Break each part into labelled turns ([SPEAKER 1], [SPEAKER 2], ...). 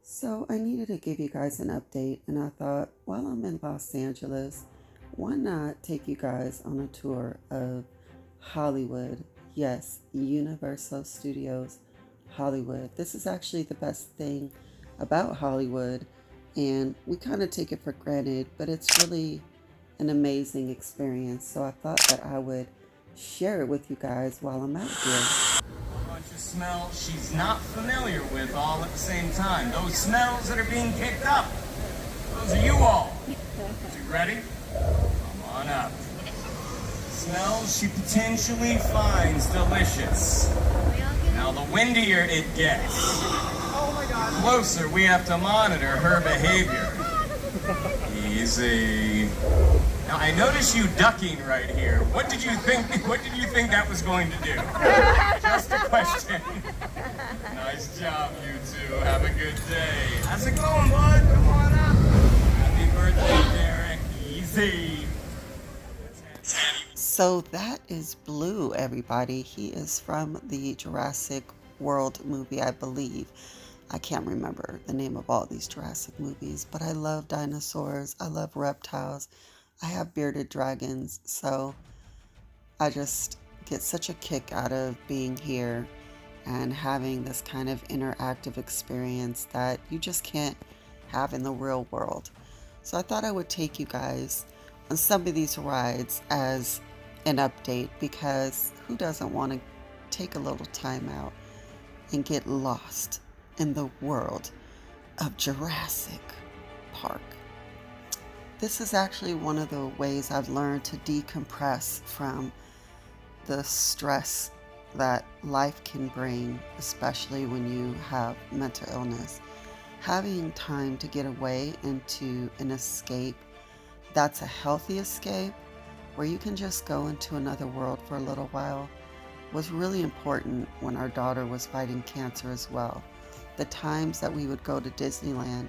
[SPEAKER 1] So I needed to give you guys an update, and I thought while I'm in Los Angeles, why not take you guys on a tour of Hollywood? Yes, Universal Studios Hollywood. This is actually the best thing about Hollywood, and we kind of take it for granted, but it's really an amazing experience. So I thought that I would share it with you guys while I'm out here.
[SPEAKER 2] A bunch of smells she's not familiar with all at the same time. Those smells that are being picked up, those are you all. You ready? Come on up. Smells she potentially finds delicious. Now the windier it gets, the closer we have to monitor her behavior. Easy. Now I notice you ducking right here. What did you think that was going to do? Just a question. Nice job, you two. Have a good day. How's it going, bud? Come on up. Happy birthday, Derek. Easy.
[SPEAKER 1] So that is Blue, everybody. He is from the Jurassic World movie, I believe. I can't remember the name of all these Jurassic movies, but I love dinosaurs. I love reptiles. I have bearded dragons, so I just get such a kick out of being here and having this kind of interactive experience that you just can't have in the real world. So I thought I would take you guys on some of these rides as an update, because who doesn't want to take a little time out and get lost in the world of Jurassic Park? This is actually one of the ways I've learned to decompress from the stress that life can bring, especially when you have mental illness. Having time to get away into an escape that's a healthy escape, where you can just go into another world for a little while, was really important when our daughter was fighting cancer as well. The times that we would go to Disneyland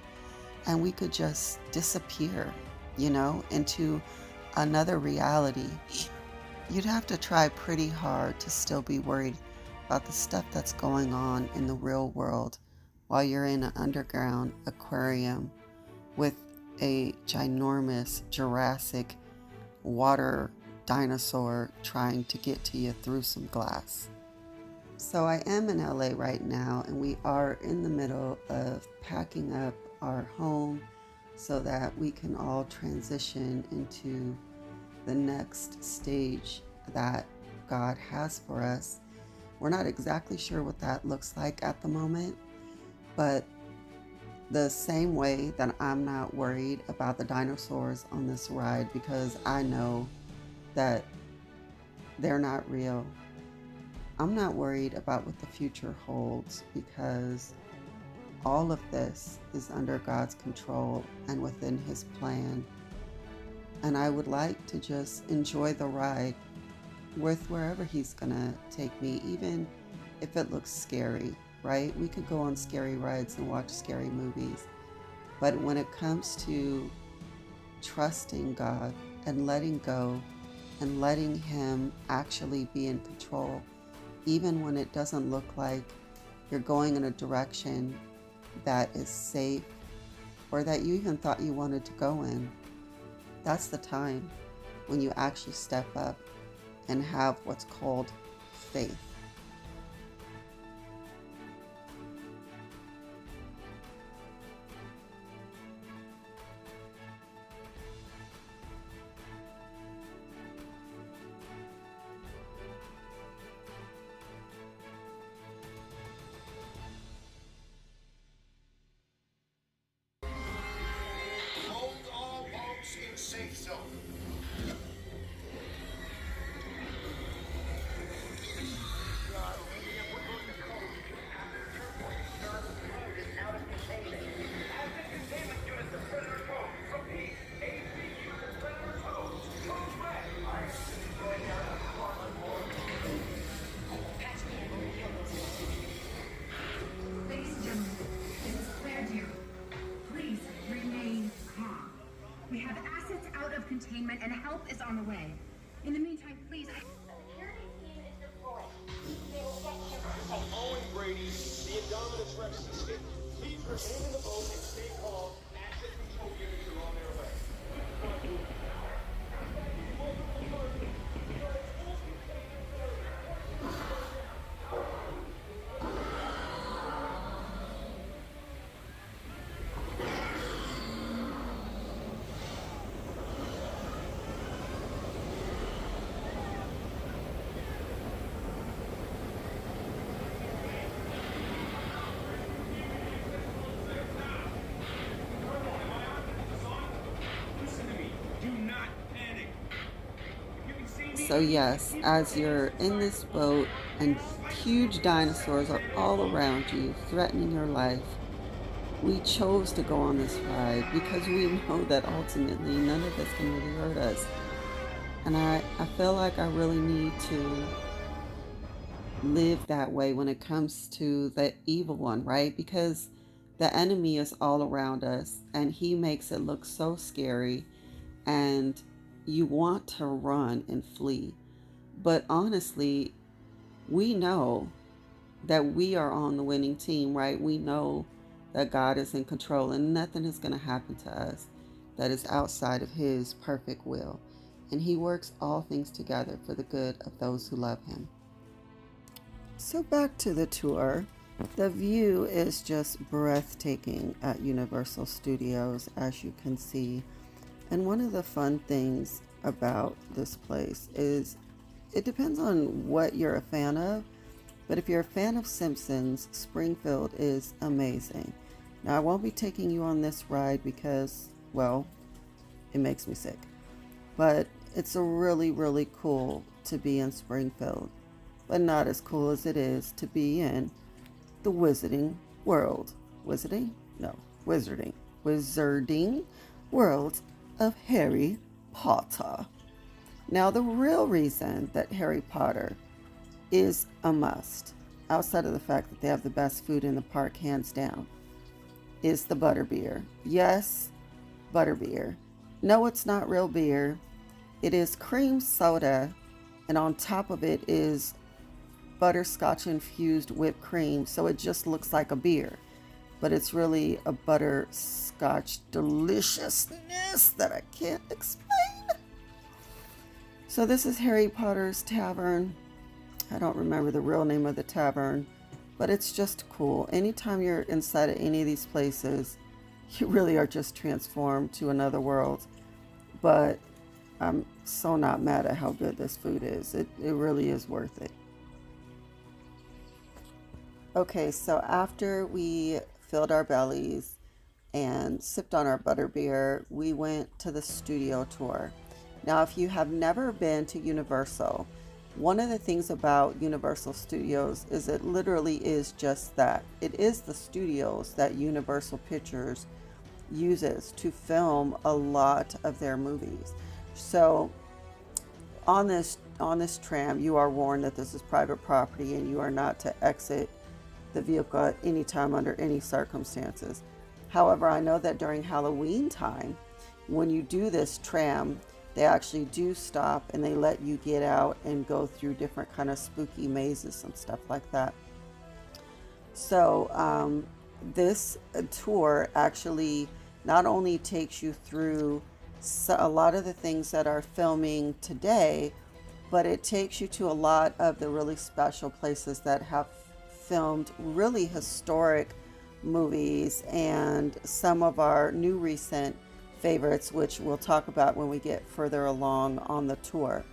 [SPEAKER 1] and we could just disappear, into another reality. You'd have to try pretty hard to still be worried about the stuff that's going on in the real world while you're in an underground aquarium with a ginormous Jurassic water dinosaur trying to get to you through some glass. So I am in LA right now, and we are in the middle of packing up our home so that we can all transition into the next stage that God has for us. We're not exactly sure what that looks like at the moment, but the same way that I'm not worried about the dinosaurs on this ride because I know that they're not real, I'm not worried about what the future holds, because all of this is under God's control and within His plan. And I would like to just enjoy the ride with wherever He's gonna take me, even if it looks scary, right? We could go on scary rides and watch scary movies. But when it comes to trusting God and letting go and letting Him actually be in control, even when it doesn't look like you're going in a direction that is safe or that you even thought you wanted to go in, that's the time when you actually step up and have what's called faith.
[SPEAKER 3] Hold all boats in safe zone.
[SPEAKER 4] Ladies and gentlemen, this is Claire Dew. Please remain calm. We have assets out of containment and help is on the way. In the meantime, please.
[SPEAKER 5] Security team is deployed. They will get him safe.
[SPEAKER 3] Owen Brady, the Indominus Rex escape. Please
[SPEAKER 1] So yes, as you're in this boat and huge dinosaurs are all around you, threatening your life, we chose to go on this ride because we know that ultimately none of this can really hurt us. And I feel like I really need to live that way when it comes to the evil one, right? Because the enemy is all around us and he makes it look so scary and you want to run and flee. But honestly, we know that we are on the winning team, right? We know that God is in control and nothing is going to happen to us that is outside of his perfect will. And he works all things together for the good of those who love him. So back to the tour. The view is just breathtaking at Universal Studios, as you can see. And one of the fun things about this place is it depends on what you're a fan of, but if you're a fan of Simpsons, Springfield is amazing. Now, I won't be taking you on this ride because, well, it makes me sick. But it's a really, really cool to be in Springfield, but not as cool as it is to be in the Wizarding World. Wizarding? No, Wizarding. Wizarding World of Harry Potter. Now, the real reason that Harry Potter is a must, outside of the fact that they have the best food in the park, hands down, is the butterbeer. Yes, butterbeer. No, it's not real beer. It is cream soda, and on top of it is butterscotch infused whipped cream, so it just looks like a beer. But it's really a butterscotch deliciousness that I can't explain. So this is Harry Potter's Tavern. I don't remember the real name of the tavern, but it's just cool. Anytime you're inside of any of these places, you really are just transformed to another world. But I'm so not mad at how good this food is. It really is worth it. Okay, so after we filled our bellies and sipped on our butterbeer, we went to the studio tour. Now, if you have never been to Universal, one of the things about Universal Studios is it literally is just that. It is the studios that Universal Pictures uses to film a lot of their movies. So on this tram, you are warned that this is private property and you are not to exit the vehicle at any time under any circumstances. However, I know that during Halloween time, when you do this tram, they actually do stop and they let you get out and go through different kind of spooky mazes and stuff like that. So this tour actually not only takes you through a lot of the things that are filming today, but it takes you to a lot of the really special places that have filmed really historic movies and some of our new recent favorites, which we'll talk about when we get further along on the tour.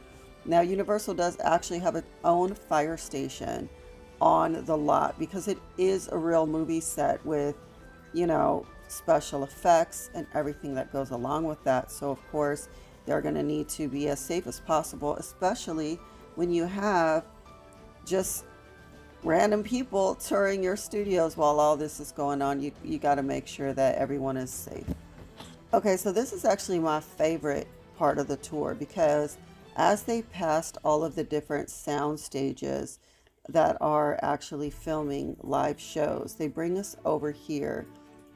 [SPEAKER 1] Now, Universal does actually have its own fire station on the lot because it is a real movie set with, you know, special effects and everything that goes along with that. So, of course, they're going to need to be as safe as possible, especially when you have just random people touring your studios while all this is going on. You got to make sure that everyone is safe. Okay, so this is actually my favorite part of the tour because as they passed all of the different sound stages that are actually filming live shows, they bring us over here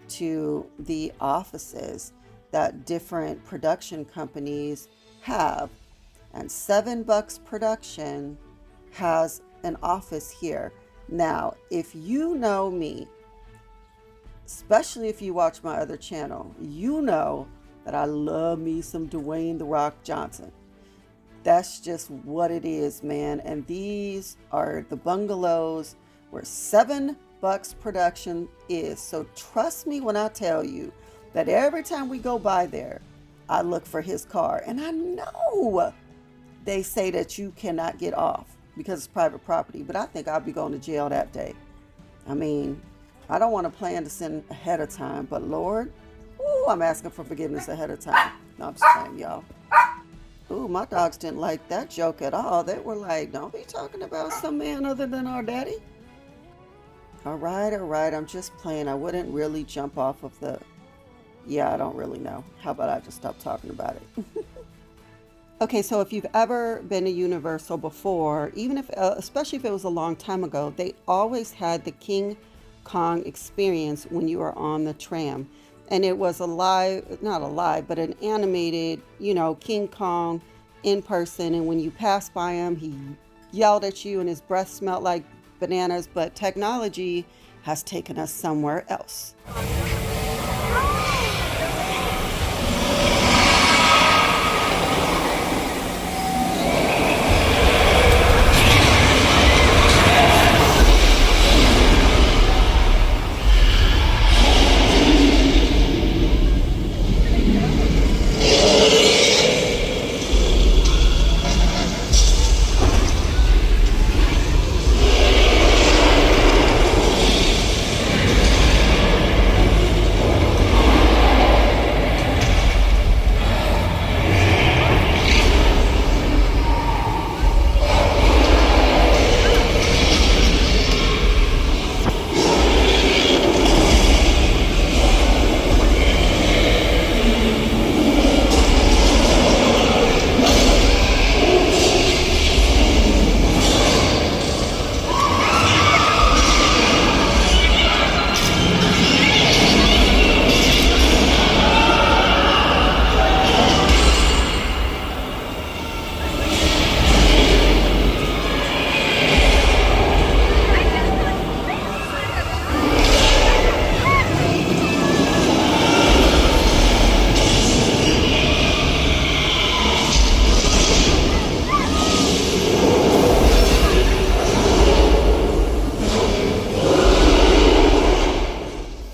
[SPEAKER 1] to the offices that different production companies have. And Seven Bucks Production has an office here. Now, if you know me, especially if you watch my other channel, you know that I love me some Dwayne The Rock Johnson. That's just what it is, man. And these are the bungalows where $7 production is. So trust me when I tell you that every time we go by there, I look for his car. And I know they say that you cannot get off because it's private property, but I think I'll be going to jail that day. I mean, I don't want to plan to sin ahead of time, but Lord, ooh, I'm asking for forgiveness ahead of time. No, I'm just playing, y'all. Ooh, my dogs didn't like that joke at all. They were like, don't be talking about some man other than our daddy. All right, I'm just playing. I wouldn't really jump off of the... Yeah, I don't really know. How about I just stop talking about it? Okay, so if you've ever been to Universal before, even if, especially if it was a long time ago, they always had the King Kong experience when you were on the tram. And it was a live, not a live, but an animated, King Kong in person. And when you passed by him, he yelled at you and his breath smelled like bananas. But technology has taken us somewhere else.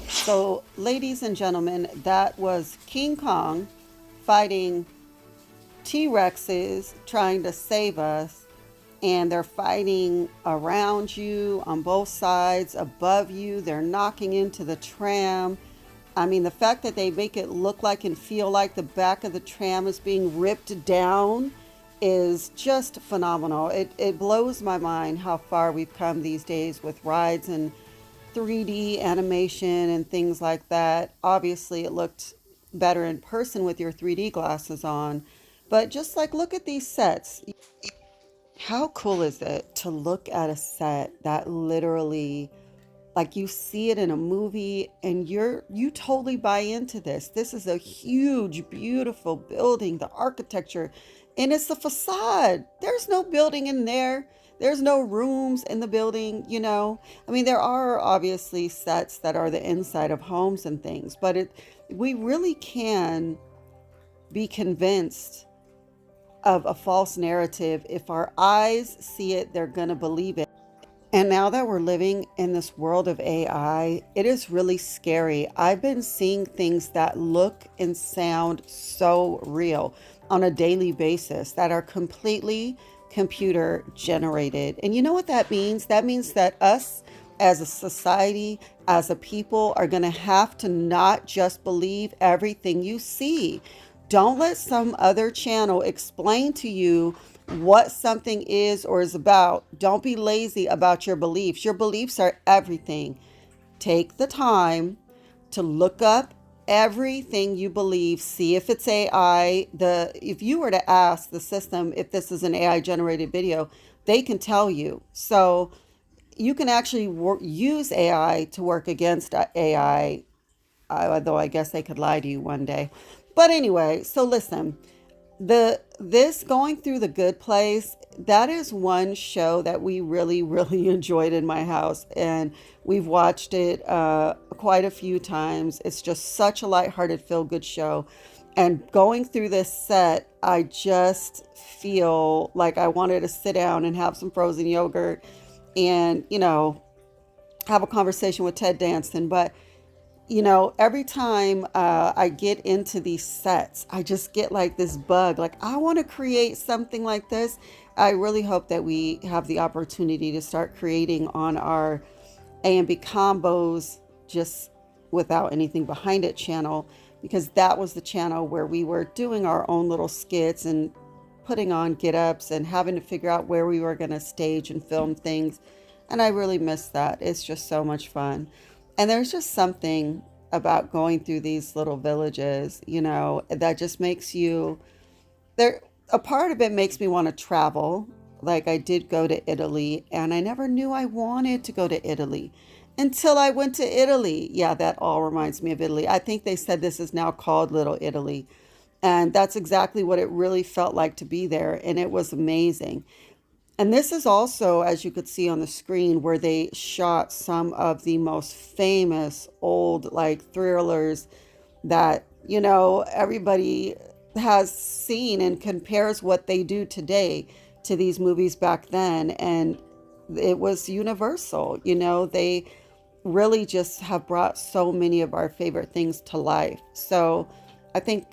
[SPEAKER 1] So, ladies and gentlemen, that was King Kong fighting T-Rexes trying to save us. And they're fighting around you, on both sides, above you. They're knocking into the tram. I mean, the fact that they make it look like and feel like the back of the tram is being ripped down is just phenomenal. It blows my mind how far we've come these days with rides and 3D animation and things like that. Obviously, it looked better in person with your 3D glasses on. But just like, look at these sets. How cool is it to look at a set that literally, like, you see it in a movie and you totally buy into this. This is a huge, beautiful building, the architecture, and it's the facade. There's no building in there. There's no rooms in the building, I mean, there are obviously sets that are the inside of homes and things, but we really can be convinced of a false narrative. If our eyes see it, they're going to believe it. And now that we're living in this world of AI, it is really scary. I've been seeing things that look and sound so real on a daily basis that are completely computer generated. And you know what that means? That means that us as a society, as a people, are going to have to not just believe everything you see. Don't let some other channel explain to you what something is or is about. Don't be lazy about your beliefs. Your beliefs are everything. Take the time to look up everything you believe. See if it's AI. If you were to ask the system if this is an AI generated video, they can tell you. So you can actually use AI to work against AI, although I guess they could lie to you one day. But anyway, so listen, This Going Through the Good Place, that is one show that we really really enjoyed in my house, and we've watched it quite a few times. It's just such a lighthearted feel good show, and going through this set, I just feel like I wanted to sit down and have some frozen yogurt and have a conversation with Ted Danson. But every time I get into these sets, I just get like this bug. Like, I want to create something like this. I really hope that we have the opportunity to start creating on our A&B Combos, just without anything behind it channel, because that was the channel where we were doing our own little skits and putting on get ups and having to figure out where we were going to stage and film things. And I really miss that. It's just so much fun. And there's just something about going through these little villages, that just makes you there. A part of it makes me want to travel. Like, I did go to Italy, and I never knew I wanted to go to Italy until I went to Italy. Yeah, that all reminds me of Italy. I think they said this is now called Little Italy. And that's exactly what it really felt like to be there. And it was amazing. And this is also, as you could see on the screen, where they shot some of the most famous old like thrillers that, everybody has seen, and compares what they do today to these movies back then. And it was universal. They really just have brought so many of our favorite things to life. So I think,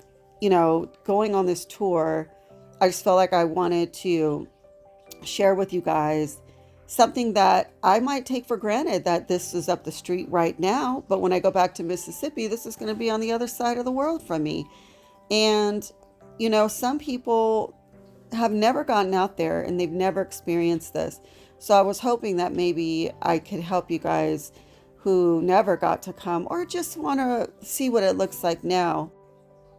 [SPEAKER 1] going on this tour, I just felt like I wanted to share with you guys something that I might take for granted, that this is up the street right now, but when I go back to Mississippi, this is going to be on the other side of the world from me. And some people have never gotten out there and they've never experienced this. So I was hoping that maybe I could help you guys who never got to come, or just want to see what it looks like now.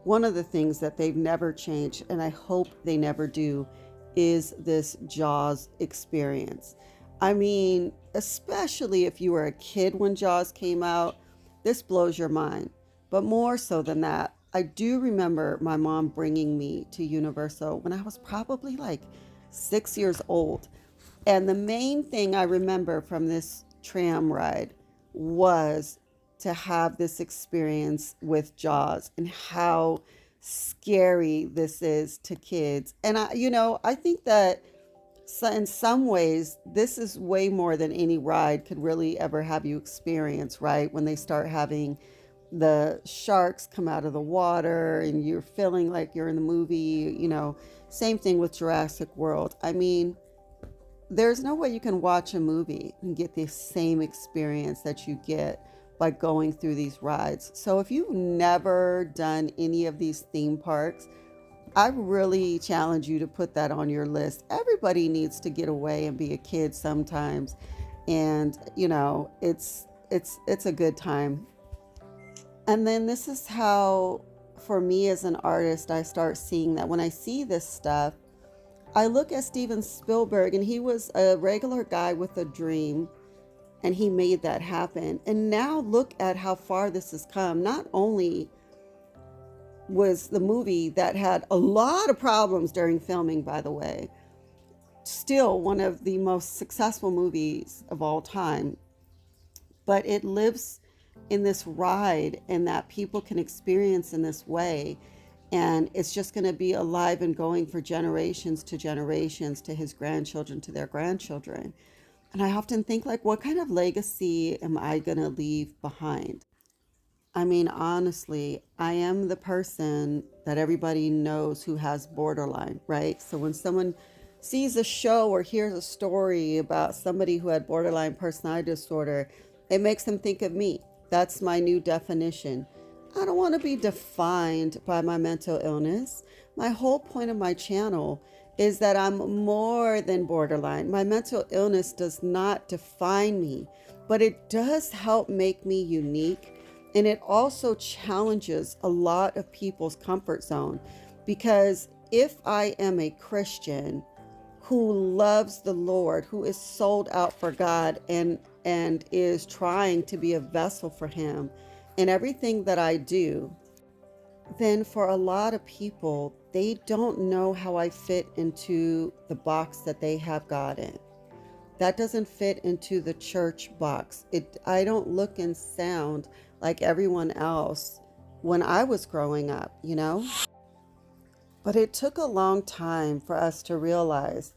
[SPEAKER 1] One of the things that they've never changed, and I hope they never do, is this Jaws experience. I mean, especially if you were a kid when Jaws came out, this blows your mind. But more so than that, I do remember my mom bringing me to Universal when I was probably like 6 years old. And the main thing I remember from this tram ride was to have this experience with Jaws, and how scary this is to kids. And I think that in some ways, this is way more than any ride could really ever have you experience, right? When they start having the sharks come out of the water and you're feeling like you're in the movie, same thing with Jurassic World. I mean, there's no way you can watch a movie and get the same experience that you get by going through these rides. So if you've never done any of these theme parks, I really challenge you to put that on your list. Everybody needs to get away and be a kid sometimes. And, it's a good time. And then this is how, for me as an artist, I start seeing that when I see this stuff, I look at Steven Spielberg, and he was a regular guy with a dream, and he made that happen. And now look at how far this has come. Not only was the movie that had a lot of problems during filming, by the way, still one of the most successful movies of all time, but it lives in this ride, and that people can experience in this way. And it's just going to be alive and going for generations to generations, to his grandchildren, to their grandchildren. And I often think, like, what kind of legacy am I going to leave behind? I mean, honestly, I am the person that everybody knows who has borderline, right? So when someone sees a show or hears a story about somebody who had borderline personality disorder, it makes them think of me. That's my new definition. I don't want to be defined by my mental illness. My whole point of my channel is that I'm more than borderline. My mental illness does not define me, but it does help make me unique. And it also challenges a lot of people's comfort zone, because if I am a Christian who loves the Lord, who is sold out for God, and is trying to be a vessel for him in everything that I do, then for a lot of people, they don't know how I fit into the box that they have God in. That doesn't fit into the church box. I don't look and sound like everyone else when I was growing up, you know? But it took a long time for us to realize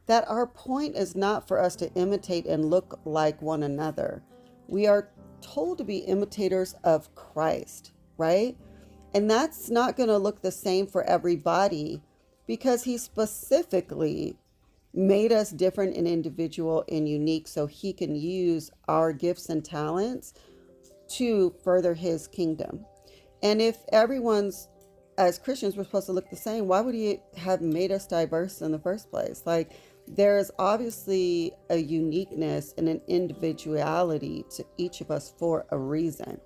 [SPEAKER 1] that our point is not for us to imitate and look like one another. We are told to be imitators of Christ, right? And that's not going to look the same for everybody because he specifically made us different and individual and unique so he can use our gifts and talents to further his kingdom. And if everyone's, as Christians, we're supposed to look the same, why would he have made us diverse in the first place? Like, there is obviously a uniqueness and an individuality to each of us for a reason.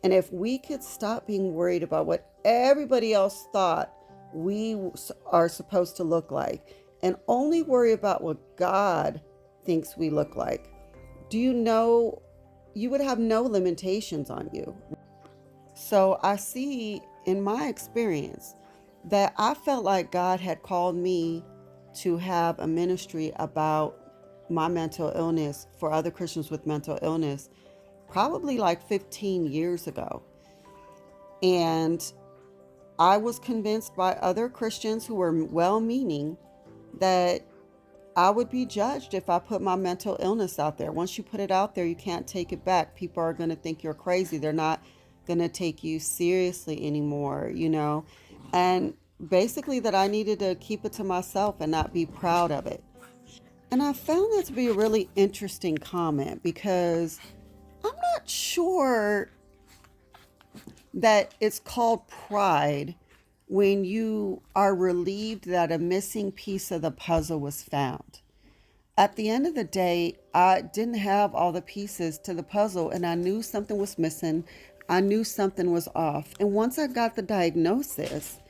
[SPEAKER 1] And if we could stop being worried about what everybody else thought we are supposed to look like and only worry about what God thinks we look like, do you know you would have no limitations on you? So I see in my experience that I felt like God had called me to have a ministry about my mental illness for other Christians with mental illness probably like 15 years ago. And I was convinced by other Christians who were well meaning that I would be judged if I put my mental illness out there. Once you put it out there, you can't take it back. People are going to think you're crazy. They're not going to take you seriously anymore, you know? And basically, that I needed to keep it to myself and not be proud of it. And I found that to be a really interesting comment because I'm not sure that it's called pride when you are relieved that a missing piece of the puzzle was found. At the end of the day, I didn't have all the pieces to the puzzle and I knew something was missing. I knew something was off. And once I got the diagnosis,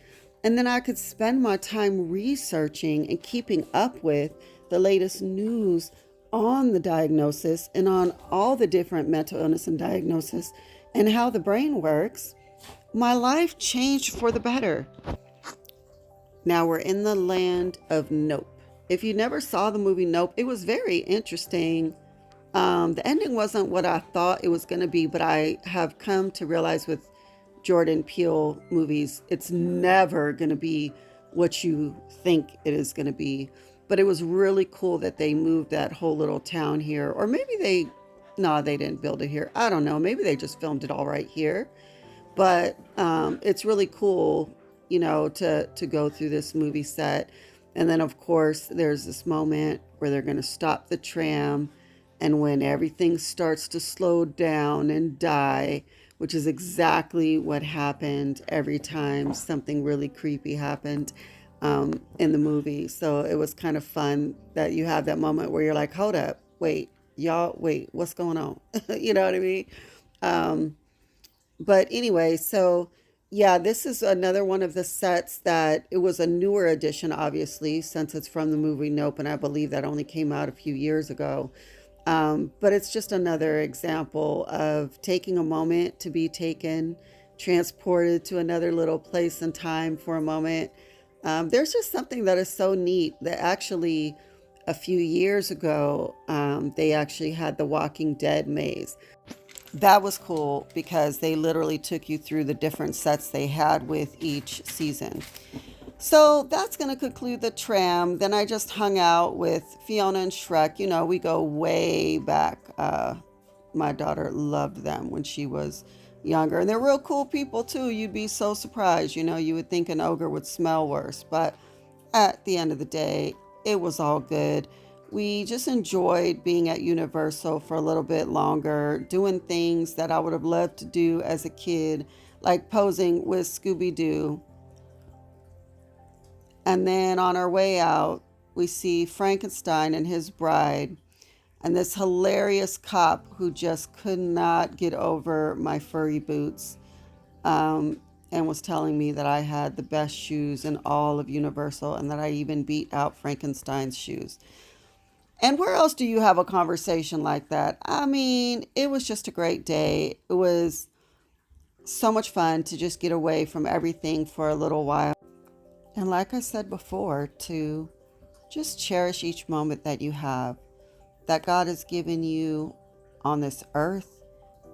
[SPEAKER 1] and then I could spend my time researching and keeping up with the latest news on the diagnosis and on all the different mental illness and diagnosis and how the brain works, my life changed for the better. Now we're in the land of Nope. If you never saw the movie Nope, it was very interesting. The ending wasn't what I thought it was going to be, but I have come to realize with Jordan Peele movies, it's never going to be what you think it is going to be. But it was really cool that they moved that whole little town here. Or maybe they didn't build it here. I don't know. Maybe they just filmed it all right here. But it's really cool, you know, to go through this movie set. And then, of course, there's this moment where they're going to stop the tram. And when everything starts to slow down and die, which is exactly what happened every time something really creepy happened in the movie. So it was kind of fun that you have that moment where you're like, hold up, wait, what's going on? You know what I mean? But anyway, so yeah, this is another one of the sets that it was a newer edition, obviously, since it's from the movie Nope, and I believe that only came out a few years ago. But it's just another example of taking a moment to be taken, transported to another little place and time for a moment. There's just something that is so neat that actually a few years ago, they actually had the Walking Dead maze. That was cool because they literally took you through the different sets they had with each season. So that's going to conclude the tram. Then I just hung out with Fiona and Shrek. You know, we go way back. My daughter loved them when she was younger. And they're real cool people, too. You'd be so surprised. You know, you would think an ogre would smell worse. But at the end of the day, it was all good. We just enjoyed being at Universal for a little bit longer, doing things that I would have loved to do as a kid, like posing with Scooby-Doo. And then on our way out, we see Frankenstein and his bride and this hilarious cop who just could not get over my furry boots and was telling me that I had the best shoes in all of Universal and that I even beat out Frankenstein's shoes. And where else do you have a conversation like that? I mean, it was just a great day. It was so much fun to just get away from everything for a little while. And like I said before, to just cherish each moment that you have, that God has given you on this earth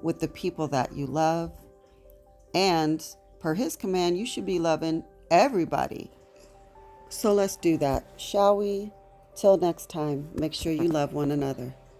[SPEAKER 1] with the people that you love. And per his command, you should be loving everybody. So let's do that, shall we? Till next time, make sure you love one another.